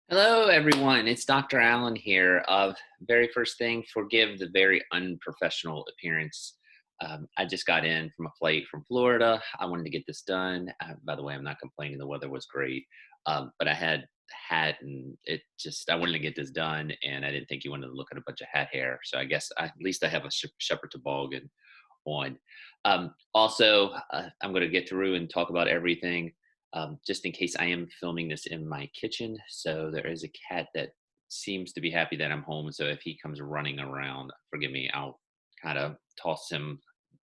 Hello, everyone. It's Dr. Allen here. Very first thing, forgive the very unprofessional appearance. I just got in from a flight from Florida. I wanted to get this done. By the way, I'm not complaining. The weather was great, but I had hat, and I wanted to get this done, and I didn't think you wanted to look at a bunch of hat hair. So I guess at least I have a shepherd toboggan on. I'm going to get through and talk about everything just in case I am filming this in my kitchen. So there is a cat that seems to be happy that I'm home. So if he comes running around, forgive me, I'll kind of toss him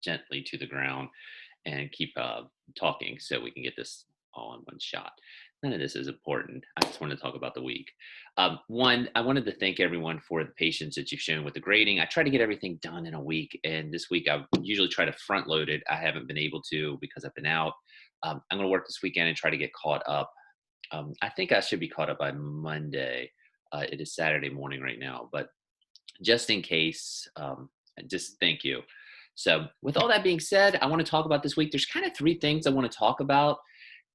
gently to the ground and keep talking so we can get this all in one shot. None of this is important. I just want to talk about the week. One, I wanted to thank everyone for the patience that you've shown with the grading. I try to get everything done in a week, and this week I usually try to front load it. I haven't been able to because I've been out. I'm going to work this weekend and try to get caught up. I think I should be caught up by Monday. It is Saturday morning right now, but just in case, just thank you. So, with all that being said, I want to talk about this week. There's kind of three things I want to talk about,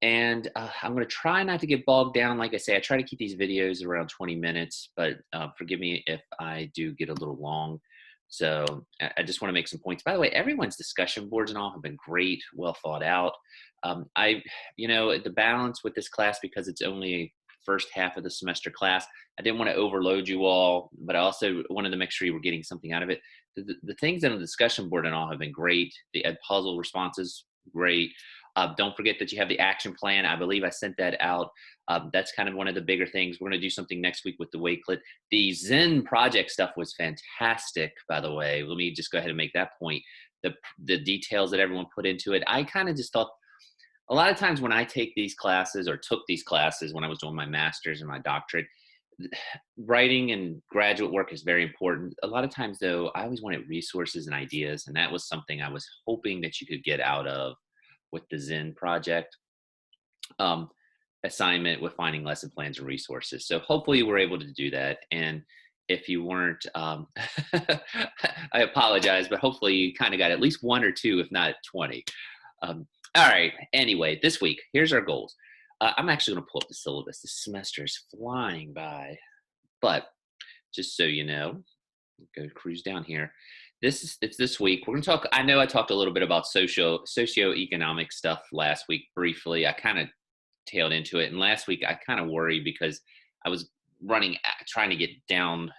and I'm going to try not to get bogged down. Like I say, I try to keep these videos around 20 minutes, but forgive me if I do get a little long. So, I just want to make some points. By the way, everyone's discussion boards and all have been great, well thought out. The balance with this class, because it's only first half of the semester class, I didn't want to overload you all, but I also wanted to make sure you were getting something out of it. The things on the discussion board and all have been great. The Ed Puzzle responses, great. Don't forget that you have the action plan. I believe I sent that out. That's kind of one of the bigger things. We're going to do something next week with the Wakelet. The Zen project stuff was fantastic, by the way. Let me just go ahead and make that point. The details that everyone put into it, I kind of just thought, a lot of times when I take these classes or took these classes when I was doing my master's and my doctorate, writing and graduate work is very important. A lot of times, though, I always wanted resources and ideas, and that was something I was hoping that you could get out of with the Zen project assignment with finding lesson plans and resources. So hopefully we're able to do that. And if you weren't, I apologize, but hopefully you kind of got at least one or two, if not 20. All right. Anyway, this week, here's our goals. I'm actually going to pull up the syllabus. This semester is flying by, but just so you know, go cruise down here. It's this week. We're going to talk. I know I talked a little bit about socioeconomic stuff last week briefly. I kind of tailed into it, and last week I kind of worried because I was trying to get down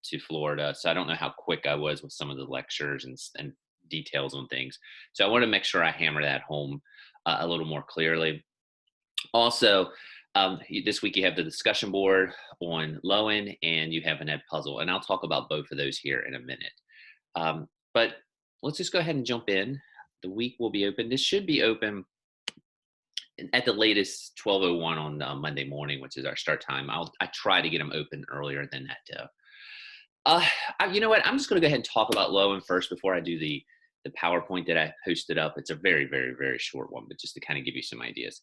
to Florida, so I don't know how quick I was with some of the lectures and details on things. So I want to make sure I hammer that home a little more clearly. Also, this week you have the discussion board on Lowen and you have an Ed Puzzle, and I'll talk about both of those here in a minute. But let's just go ahead and jump in. The week will be open. This should be open at the latest 12:01 on Monday morning, which is our start time. I try to get them open earlier than that, though. You know what? I'm just going to go ahead and talk about Lowen first before I do the PowerPoint that I posted up. It's a very, very, very short one, but just to kind of give you some ideas.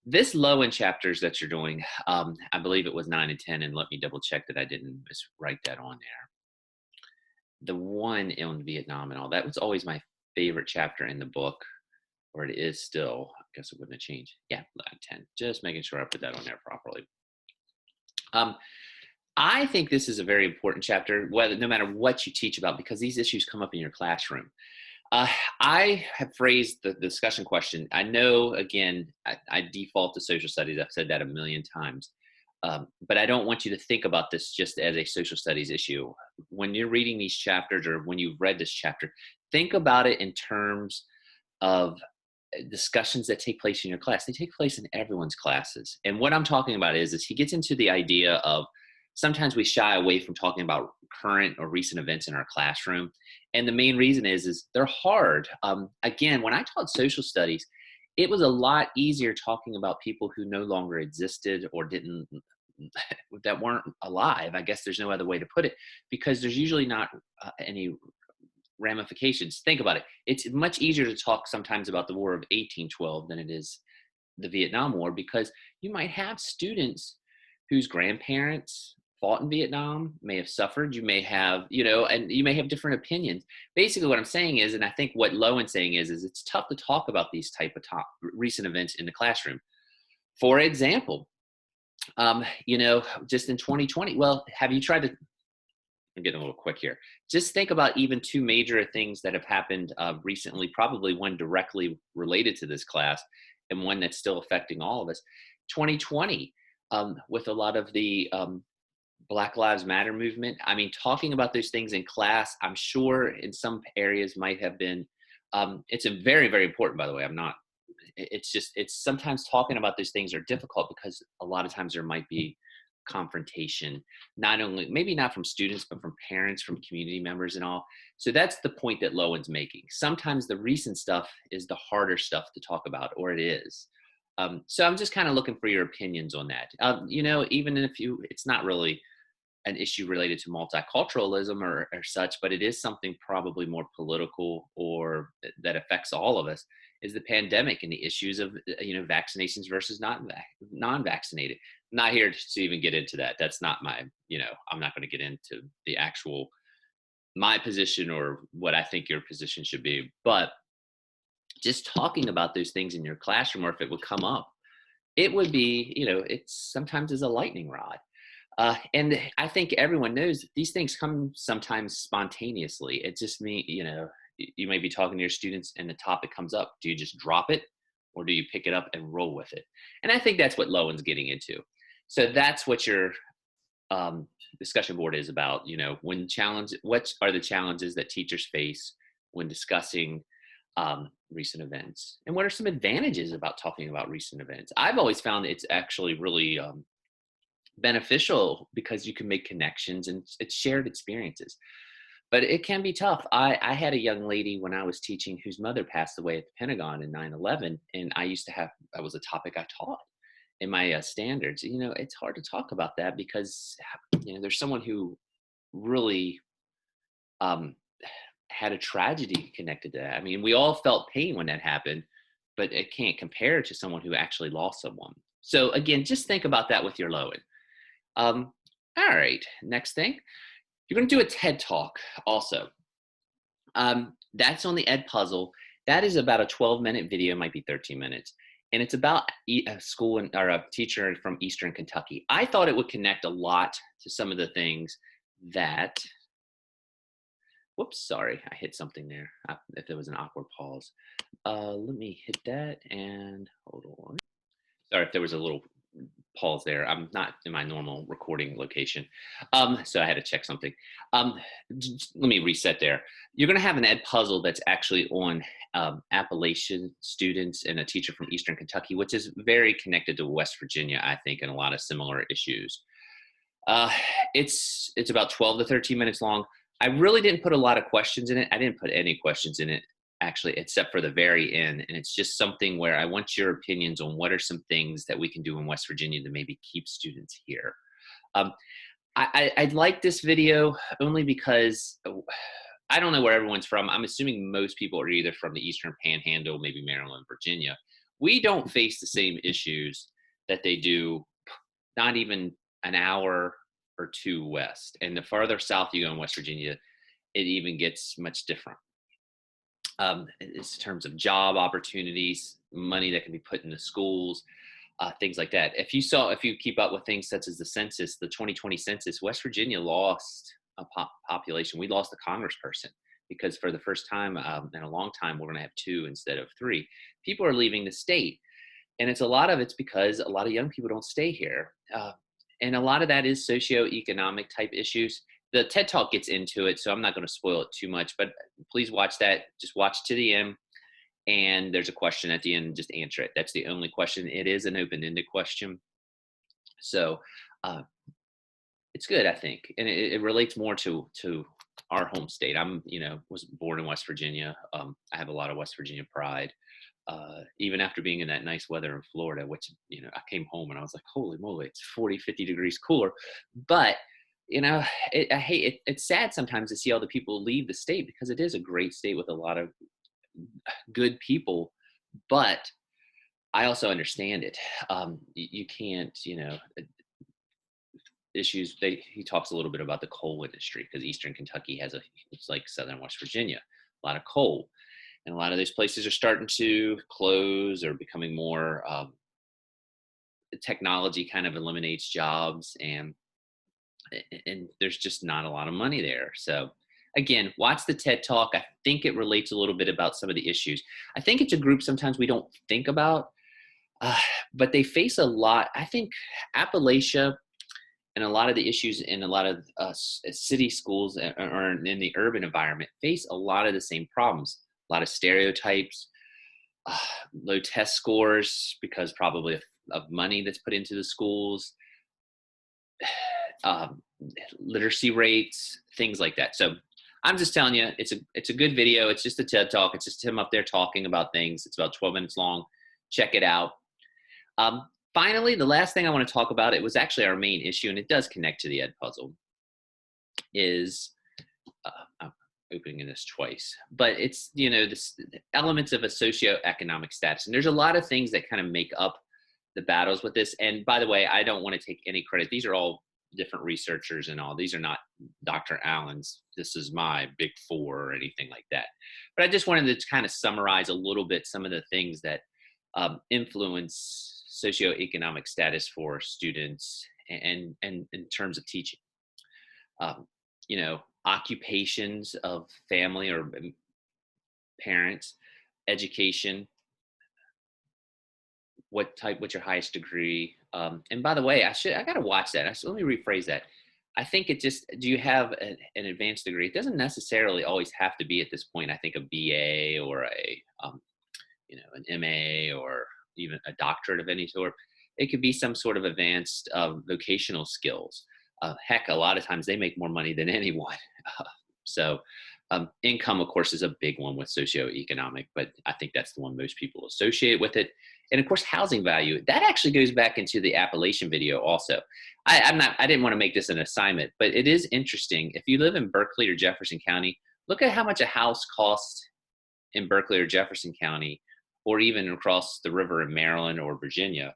This Lowen chapters that you're doing, I believe it was 9 and 10, and let me double check that I didn't write that on there. The one on Vietnam and all, that was always my favorite chapter in the book, or it is still. I guess it wouldn't have changed. Yeah, 10. Just making sure I put that on there properly. I think this is a very important chapter, no matter what you teach about, because these issues come up in your classroom. I have phrased the discussion question. I know, again, I default to social studies. I've said that a million times. But I don't want you to think about this just as a social studies issue. When you're reading these chapters or when you've read this chapter, think about it in terms of discussions that take place in your class. They take place in everyone's classes. And what I'm talking about is he gets into the idea of sometimes we shy away from talking about current or recent events in our classroom. And the main reason is they're hard. Again, when I taught social studies, it was a lot easier talking about people who no longer existed or that weren't alive. I guess there's no other way to put it, because there's usually not any ramifications. Think about it. It's much easier to talk sometimes about the War of 1812 than it is the Vietnam War, because you might have students whose grandparents fought in Vietnam, may have suffered. You may have, and you may have different opinions. Basically what I'm saying is, and I think what Lowen's saying is it's tough to talk about these type of recent events in the classroom. For example, Just in 2020, well, have you tried to, I'm getting a little quick here. Just think about even two major things that have happened recently, probably one directly related to this class and one that's still affecting all of us. 2020, with a lot of the Black Lives Matter movement. I mean, talking about those things in class, I'm sure in some areas might have been, it's a very, very important, by the way. It's just, it's sometimes talking about those things are difficult because a lot of times there might be confrontation, not only, maybe not from students, but from parents, from community members and all. So that's the point that Lowen's making. Sometimes the recent stuff is the harder stuff to talk about, or it is. So I'm just kind of looking for your opinions on that. Even if it's not really an issue related to multiculturalism or such, but it is something probably more political or that affects all of us, is the pandemic and the issues of vaccinations versus non-vaccinated. I'm not here to even get into that. That's not my, I'm not going to get into the actual my position or what I think your position should be, but just talking about those things in your classroom, or if it would come up, it would be, it's sometimes is a lightning rod. And I think everyone knows these things come sometimes spontaneously. It just you may be talking to your students and the topic comes up. Do you just drop it or do you pick it up and roll with it? And I think that's what Lowen's getting into. So that's what your discussion board is about. What are the challenges that teachers face when discussing recent events? And what are some advantages about talking about recent events? I've always found it's actually really beneficial because you can make connections and it's shared experiences, but it can be tough. I had a young lady when I was teaching whose mother passed away at the Pentagon in 9/11, and that was a topic I taught in my standards. It's hard to talk about that because there's someone who really had a tragedy connected to that. I mean, we all felt pain when that happened, but it can't compare to someone who actually lost someone. So again, just think about that with your Lowen. All right, next thing, you're going to do a TED Talk also. That's on the Ed Puzzle. That is about a 12-minute video, might be 13 minutes. And it's about a teacher from Eastern Kentucky. I thought it would connect a lot to some of the things that, whoops, sorry, I hit something there. If there was an awkward pause. Let me hit that and hold on. Sorry if there was a little pause there. I'm not in my normal recording location. So I had to check something. Let me reset there. You're going to have an Ed Puzzle that's actually on Appalachian students and a teacher from Eastern Kentucky, which is very connected to West Virginia, I think, and a lot of similar issues. It's about 12 to 13 minutes long. I really didn't put a lot of questions in it. I didn't put any questions in it, actually, except for the very end. And it's just something where I want your opinions on what are some things that we can do in West Virginia to maybe keep students here. I like this video only because I don't know where everyone's from. I'm assuming most people are either from the Eastern Panhandle, maybe Maryland, Virginia. We don't face the same issues that they do, not even an hour or two west. And the farther south you go in West Virginia, it even gets much different. In terms of job opportunities, money that can be put into schools, things like that. If you keep up with things such as the census, the 2020 census, West Virginia lost a population. We lost a congressperson because for the first time in a long time, we're going to have 2 instead of 3. People are leaving the state. And it's because a lot of young people don't stay here. And a lot of that is socioeconomic type issues. The TED Talk gets into it, so I'm not going to spoil it too much, but please watch that. Just watch to the end. And there's a question at the end, just answer it. That's the only question. It is an open-ended question. So it's good, I think. And it relates more to our home state. Was born in West Virginia. I have a lot of West Virginia pride. Even after being in that nice weather in Florida, which, I came home and I was like, holy moly, it's 40, 50 degrees cooler. But, it's sad sometimes to see all the people leave the state because it is a great state with a lot of good people. But I also understand it. You can't, issues. He talks a little bit about the coal industry because Eastern Kentucky it's like Southern West Virginia, a lot of coal. And a lot of those places are starting to close or becoming more, technology kind of eliminates jobs, and there's just not a lot of money there. So again, watch the TED Talk. I think it relates a little bit about some of the issues. I think it's a group sometimes we don't think about, uh, but they face a lot. I think Appalachia and a lot of the issues in a lot of city schools or in the urban environment face a lot of the same problems. A lot of stereotypes, uh, low test scores because probably of money that's put into the schools, um, literacy rates, things like that. So I'm just telling you, it's a good video. It's just a TED Talk. It's just him up there talking about things. It's about 12 minutes long. Check it out. Finally, the last thing I want to talk about, it was actually our main issue, and it does connect to the Ed puzzle, is I'm opening this twice, but it's, this elements of a socioeconomic status. And there's a lot of things that kind of make up the battles with this. And by the way, I don't want to take any credit. These are all different researchers and all. These are not Dr. Allen's, this is my big four or anything like that. But I just wanted to kind of summarize a little bit some of the things that influence socioeconomic status for students and in terms of teaching. Occupations of family or parents, education, what's your highest degree? And by the way, I got to watch that. Let me rephrase that. I think do you have an advanced degree? It doesn't necessarily always have to be at this point. I think a BA or an MA or even a doctorate of any sort. It could be some sort of advanced vocational skills. Heck, a lot of times they make more money than anyone. So income, of course, is a big one with socioeconomic, but I think that's the one most people associate with it. And of course, housing value. That actually goes back into the Appalachian video also. I didn't want to make this an assignment, but it is interesting. If you live in Berkeley or Jefferson County, look at how much a house costs in Berkeley or Jefferson County, or even across the river in Maryland or Virginia.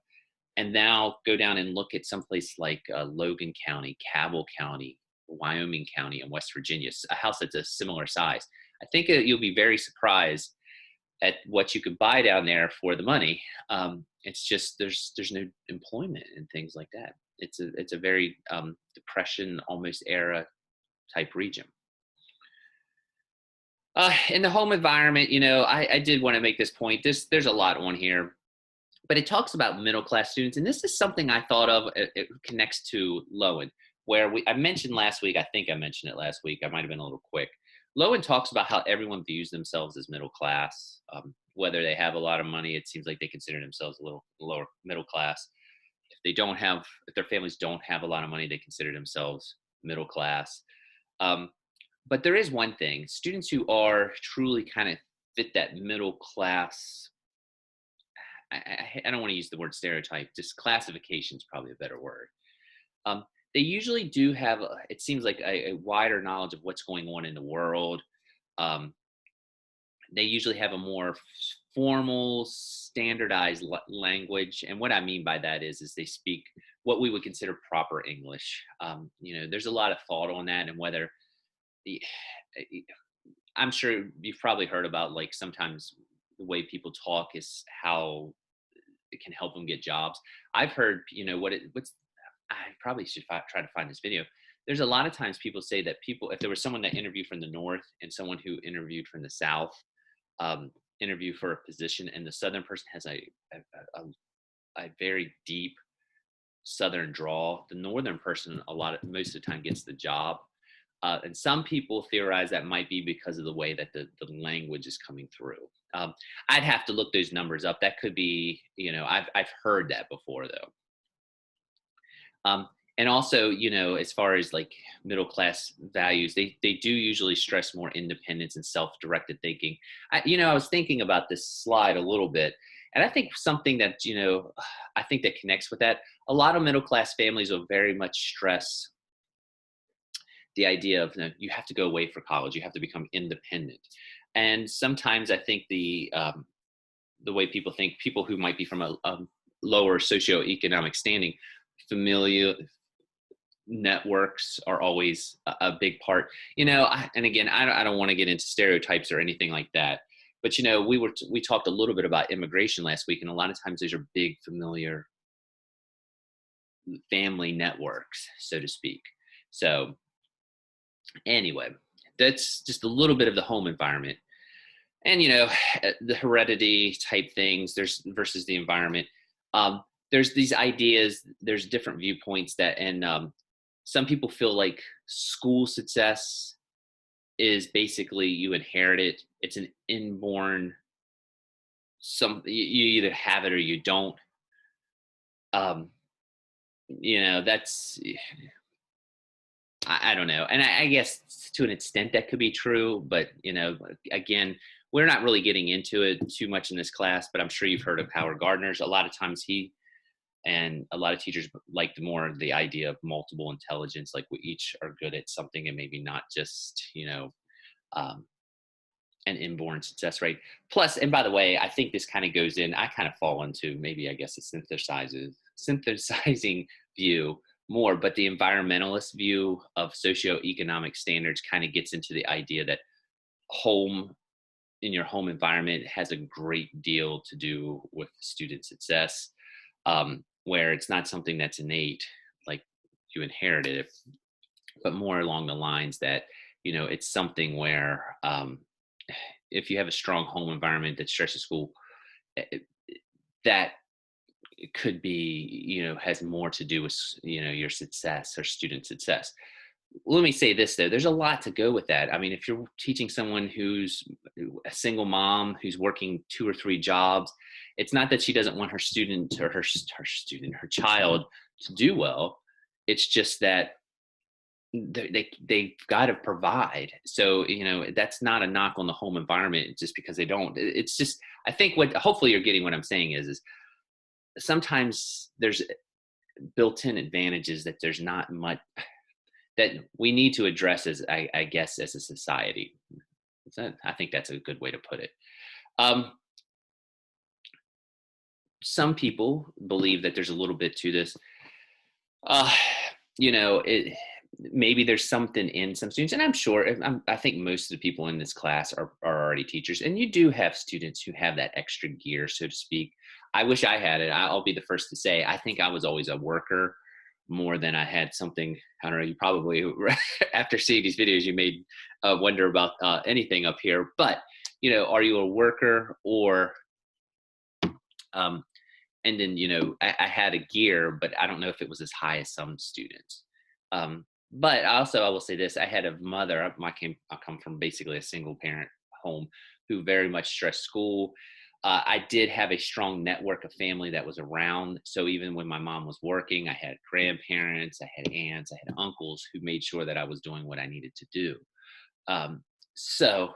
And now go down and look at someplace like Logan County, Cabell County, Wyoming County, and West Virginia, a house that's a similar size. I think you'll be very surprised at what you could buy down there for the money. It's just there's no employment and things like that. It's a very depression almost era type region. In the home environment, I did want to make this point. There's a lot on here, but it talks about middle class students, and this is something I thought of. It connects to Lowen, where I mentioned last week. I think I mentioned it last week. I might have been a little quick. If talks about how everyone views themselves as middle class, whether they have a lot of money. It seems like they consider themselves a little lower middle class. If their families don't have a lot of money, they consider themselves middle class. But there is one thing: students who are truly kind of fit that middle class. I don't want to use the word stereotype. Just classification is probably a better word. They usually do have, it seems like, a wider knowledge of what's going on in the world. They usually have a more formal, standardized language. And what I mean by that is they speak what we would consider proper English. There's a lot of thought on that, and whether I'm sure you've probably heard about, like, sometimes the way people talk is how it can help them get jobs. I've heard, I probably should try to find this video. There's a lot of times people say that if there was someone that interviewed from the North and someone who interviewed from the South, interview for a position, and the Southern person has a very deep Southern drawl, the Northern person most of the time gets the job. And some people theorize that might be because of the way that the language is coming through. I'd have to look those numbers up. That could be, I've heard that before though. And also, as far as like middle class values, they do usually stress more independence and self-directed thinking. I was thinking about this slide a little bit, and I think something that, I think that connects with that. A lot of middle class families will very much stress the idea of, you have to go away for college, you have to become independent. And sometimes I think the way people think, people who might be from a lower socioeconomic standing, familial networks are always a big part. And again, I don't want to get into stereotypes or anything like that, but we talked a little bit about immigration last week, and a lot of times those are big familiar family networks, so to speak. So anyway, that's just a little bit of the home environment. And the heredity type things there's versus the environment. um, there's these ideas, there's different viewpoints that, and some people feel like school success is basically you inherit it. It's an inborn, you either have it or you don't. um, that's, I don't know. And I guess to an extent that could be true, but again, we're not really getting into it too much in this class, but I'm sure you've heard of Howard Gardner's. A lot of times he and a lot of teachers like more the idea of multiple intelligence, like we each are good at something and maybe not just, um, an inborn success rate. Plus, and by the way, I think this kind of goes in, I kind of fall into maybe, I guess, a synthesizing view more, but the environmentalist view of socioeconomic standards kind of gets into the idea that home in your home environment has a great deal to do with student success, where it's not something that's innate, like you inherited it, but more along the lines that, it's something where, if you have a strong home environment that stresses school, eh, that it could be, has more to do with, your success or student success. Let me say this though, there's a lot to go with that. I mean, if you're teaching someone who's a single mom who's working 2 or 3 jobs, it's not that she doesn't want her student or her child to do well. It's just that they've got to provide. So that's not a knock on the home environment just because they don't. It's just, I think what hopefully you're getting what I'm saying is sometimes there's built-in advantages that there's not much that we need to address as, I guess, as a society. I think that's a good way to put it. Um, some people believe that there's a little bit to this. Uh, maybe there's something in some students, and I'm sure, I think most of the people in this class are already teachers, and you do have students who have that extra gear, so to speak. I wish I had it. I'll be the first to say, I think I was always a worker more than I had something. I don't know, you probably, after seeing these videos, you may wonder about anything up here, but, are you a worker or, and then, I had a gear, but I don't know if it was as high as some students. But also, I will say this: I had a mother. I come from basically a single parent home who very much stressed school. I did have a strong network of family that was around. So even when my mom was working, I had grandparents, I had aunts, I had uncles who made sure that I was doing what I needed to do. Um, so,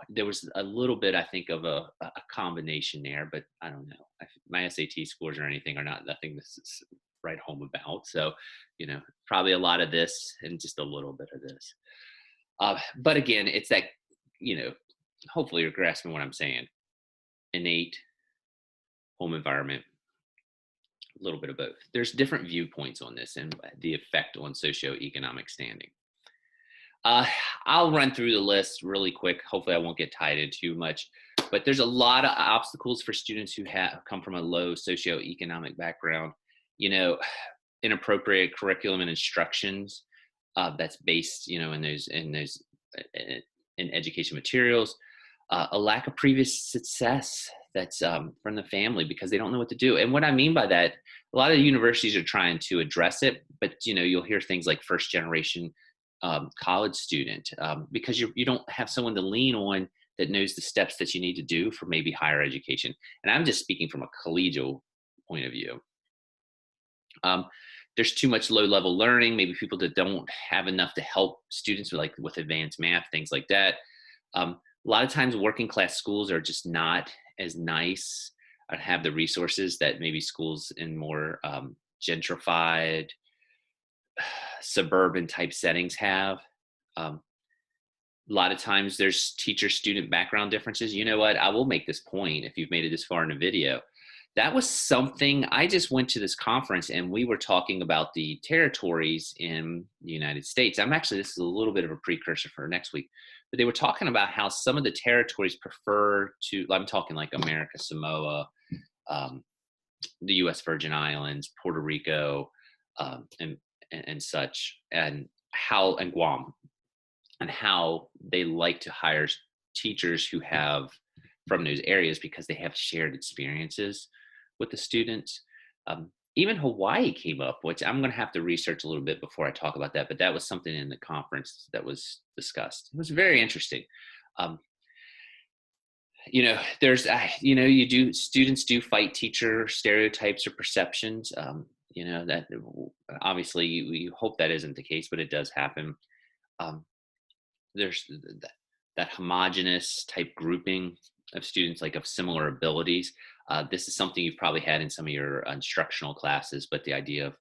there was a little bit, I think, of a combination there, but I don't know. My SAT scores or anything are not nothing this is write home about. So, probably a lot of this and just a little bit of this. But again, it's that, hopefully you're grasping what I'm saying. Innate home environment, a little bit of both. There's different viewpoints on this and the effect on socioeconomic standing. I'll run through the list really quick. Hopefully I won't get tied in too much, but there's a lot of obstacles for students who have come from a low socioeconomic background. Inappropriate curriculum and instructions that's based, in education materials. A lack of previous success that's from the family because they don't know what to do. And what I mean by that, a lot of universities are trying to address it, but you'll hear things like first generation college student, because you don't have someone to lean on that knows the steps that you need to do for maybe higher education. And I'm just speaking from a collegial point of view. There's too much low level learning, maybe people that don't have enough to help students with advanced math, things like that. A lot of times working class schools are just not as nice or have the resources that maybe schools in more gentrified suburban type settings have. A lot of times there's teacher student background differences. You know what? I will make this point if you've made it this far in the video. That was something, I just went to this conference and we were talking about the territories in the United States. This is a little bit of a precursor for next week, but they were talking about how some of the territories prefer to, I'm talking like America, Samoa, the US Virgin Islands, Puerto Rico, and such, and how, and Guam, and how they like to hire teachers who have from those areas because they have shared experiences with the students. Even Hawaii came up, which I'm going to have to research a little bit before I talk about that, but that was something in the conference that was discussed. It was very interesting. Um, there's, you do, students do fight teacher stereotypes or perceptions. That obviously you hope that isn't the case, but it does happen. Um, there's that homogenous type grouping of students, like of similar abilities. This is something you've probably had in some of your instructional classes, but the idea of,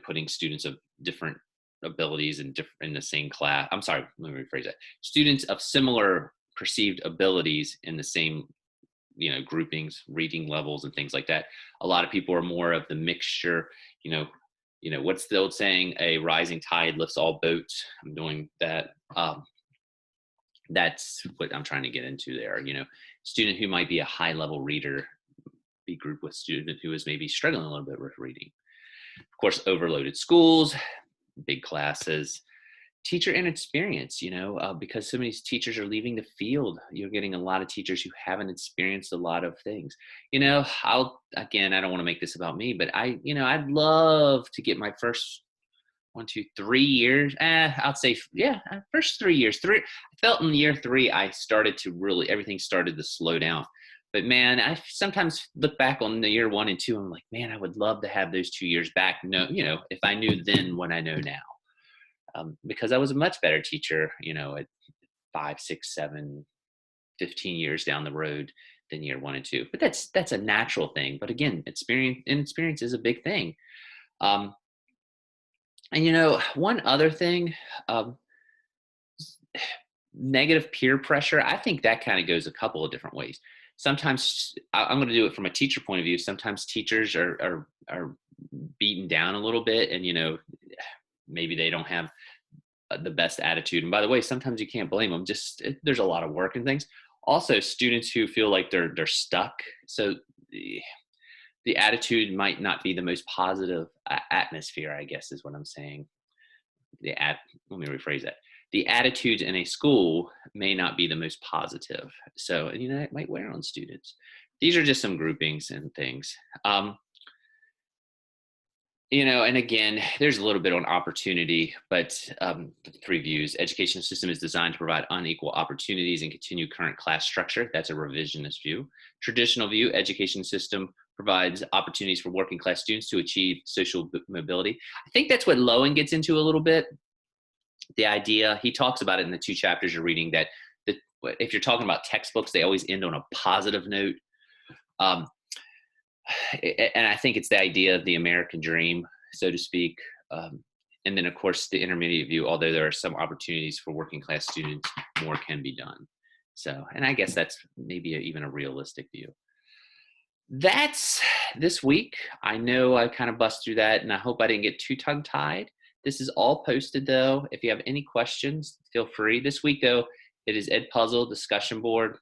putting students of different abilities in the same class. I'm sorry, let me rephrase that. Students of similar perceived abilities in the same, groupings, reading levels and things like that. A lot of people are more of the mixture, what's the old saying, a rising tide lifts all boats. I'm doing that. That's what I'm trying to get into there. Student who might be a high level reader be grouped with student who is maybe struggling a little bit with reading. Of course, overloaded schools, big classes, teacher inexperience, because so many teachers are leaving the field. You're getting a lot of teachers who haven't experienced a lot of things. I don't want to make this about me, but I'd love to get my first 3 years. I'll say, yeah, first 3 years. I felt in year 3, I started to really, everything started to slow down. But man, I sometimes look back on the year 1 and 2. I'm like, man, I would love to have those 2 years back. No, if I knew then what I know now, because I was a much better teacher, at 5, 6, 7, 15 years down the road than year 1 and 2. But that's a natural thing. But again, experience is a big thing. And one other thing, negative peer pressure, I think that kind of goes a couple of different ways. Sometimes I'm going to do it from a teacher point of view. Sometimes teachers are beaten down a little bit, and maybe they don't have the best attitude. And by the way, sometimes you can't blame them. There's a lot of work and things. Also, students who feel like they're stuck. So the attitude might not be the most positive atmosphere, I guess is what I'm saying. Let me rephrase that. The attitudes in a school may not be the most positive. So, it might wear on students. These are just some groupings and things. And again, there's a little bit on opportunity, but 3 views. Education system is designed to provide unequal opportunities and continue current class structure. That's a revisionist view. Traditional view, education system provides opportunities for working class students to achieve social mobility. I think that's what Lowen gets into a little bit. The idea, he talks about it in the 2 chapters you're reading, that if you're talking about textbooks, they always end on a positive note. And I think it's the idea of the American dream, so to speak. And then, of course, the intermediate view, although there are some opportunities for working class students, more can be done. So, and I guess that's maybe even a realistic view. That's this week. I know I kind of bust through that, and I hope I didn't get too tongue-tied. This is all posted, though. If you have any questions, feel free. This week, though, it is Edpuzzle discussion board.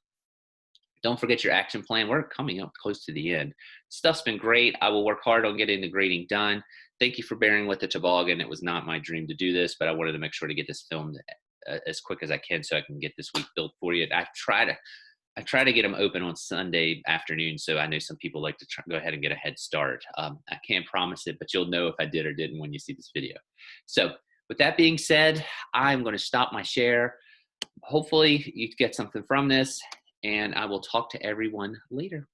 Don't forget your action plan. We're coming up close to the end. Stuff's been great. I will work hard on getting the grading done. Thank you for bearing with the toboggan. It was not my dream to do this, but I wanted to make sure to get this filmed as quick as I can so I can get this week built for you. I try to get them open on Sunday afternoon, so I know some people like to go ahead and get a head start. I can't promise it, but you'll know if I did or didn't when you see this video. So with that being said, I'm going to stop my share. Hopefully you get something from this, and I will talk to everyone later.